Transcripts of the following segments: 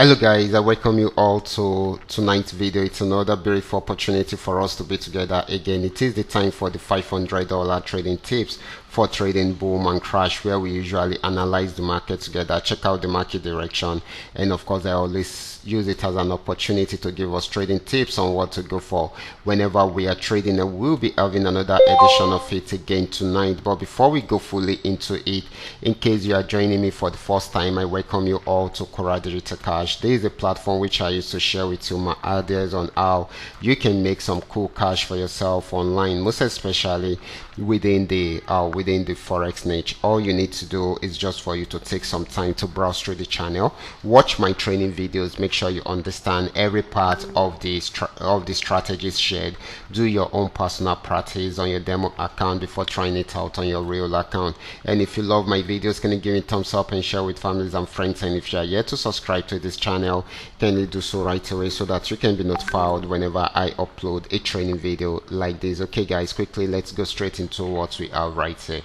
Hello guys, I welcome you all to tonight's video. It's another beautiful opportunity for us to be together again. It is the time for the $500 trading tips for trading boom and crash, where we usually analyze the market together, check out the market direction, and of course I always use it as an opportunity to give us trading tips on what to go for whenever we are trading, and we'll be having another edition of it again tonight. But before we go fully into it, in case you are joining me for the first time, I welcome you all to Qora detectorK. This is a platform which I used to share with you my ideas on how you can make some cool cash for yourself online, most especially within the forex niche. All you need to do is just for you to take some time to browse through the channel, watch my training videos, make sure you understand every part of the strategies shared, do your own personal practice on your demo account before trying it out on your real account. And if you love my videos, can you give me a thumbs up and share with families and friends? And if you are yet to subscribe to this channel, can you do so right away so that you can be notified whenever I upload a training video like this. Okay guys, quickly let's go straight into what we have right here.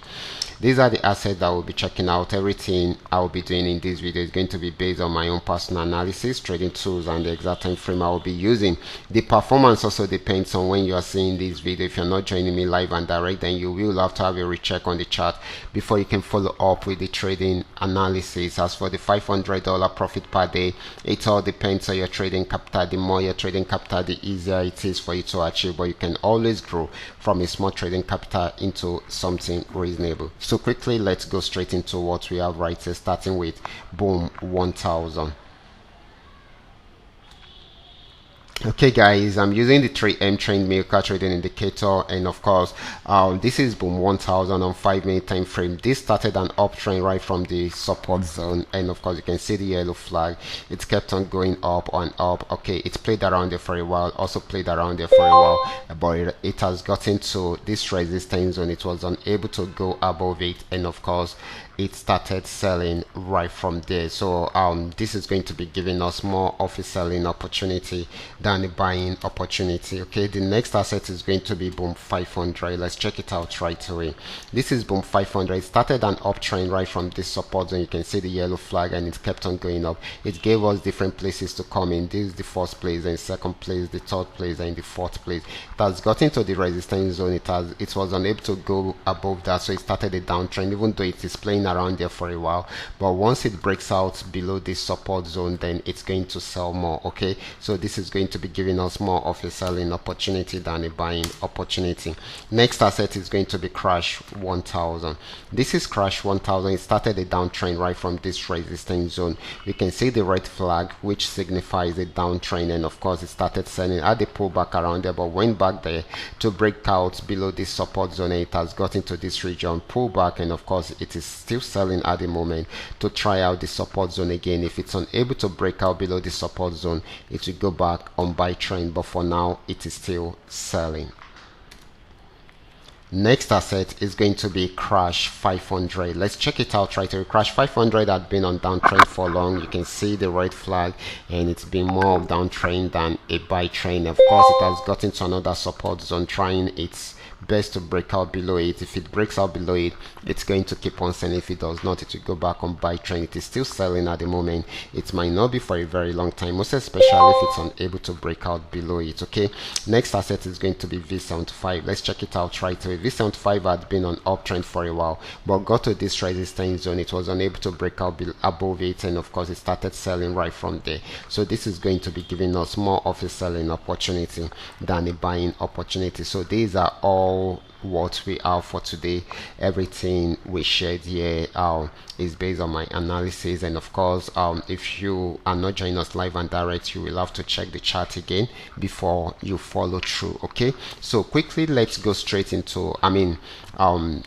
These are the assets that we'll be checking out. Everything I'll be doing in this video is going to be based on my own personal analysis, trading tools, and the exact time frame I will be using. The performance also depends on when you are seeing this video. If you're not joining me live and direct, then you will have to have a recheck on the chart before you can follow up with the trading analysis. As for the $500 profit per day, it all depends on your trading capital. The more your trading capital, the easier it is for you to achieve, but you can always grow from a small trading capital into something reasonable. So quickly let's go straight into what we have right here, starting with boom 1000. Okay guys, I'm using the 3M trend milker trading indicator, and of course this is boom 1000 on 5-minute time frame. This started an uptrend right from the support zone, and of course you can see the yellow flag. It's kept on going up and up. Okay, it's played around there for a while, also played around there for a while, but it has gotten to this resistance zone. It was unable to go above it, and of course it started selling right from there. So this is going to be giving us more of a selling opportunity than a buying opportunity. Okay, the next asset is going to be boom 500. Let's check it out right away. This is boom 500. It started an uptrend right from this support zone. You can see the yellow flag, and it kept on going up. It gave us different places to come in. This is the first place, and second place, the third place, and the fourth place. It has gotten to the resistance zone. It was unable to go above that, so it started a downtrend, even though it is playing around there for a while. But once it breaks out below this support zone, then it's going to sell more. Okay, so this is going to be giving us more of a selling opportunity than a buying opportunity. Next asset is going to be crash 1000. This is crash 1000. It started a downtrend right from this resistance zone. You can see the red flag, which signifies a downtrend, and of course it started selling at the pullback around there, but went back there to break out below this support zone. It has got into this region, pullback, and of course it is still selling at the moment to try out the support zone again. If it's unable to break out below the support zone, it will go back on buy trend, but for now it is still selling. Next asset is going to be crash 500. Let's check it out right here. Crash 500 had been on downtrend for long. You can see the red flag, and it's been more of downtrend than a buy trend. Of course it has gotten to another support zone, trying its best to break out below it. If it breaks out below it, it's going to keep on selling. If it does not, it will go back on buy trend. It is still selling at the moment. It might not be for a very long time, most especially if it's unable to break out below it. Okay, next asset is going to be V75. Let's check it out right away. V75 had been on uptrend for a while, but got to this resistance zone. It was unable to break out above it, and of course it started selling right from there. So this is going to be giving us more of a selling opportunity than a buying opportunity. So these are all what we have for today. Everything we shared here is based on my analysis, and of course if you are not joining us live and direct, you will have to check the chart again before you follow through. Okay, so quickly let's go straight into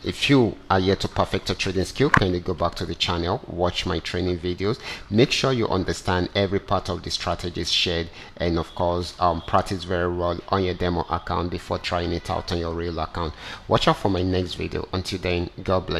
if you are yet to perfect your trading skill, kindly go back to the channel, watch my training videos, make sure you understand every part of the strategies shared, and of course practice very well on your demo account before trying it out on your real account. Watch out for my next video. Until then, God bless.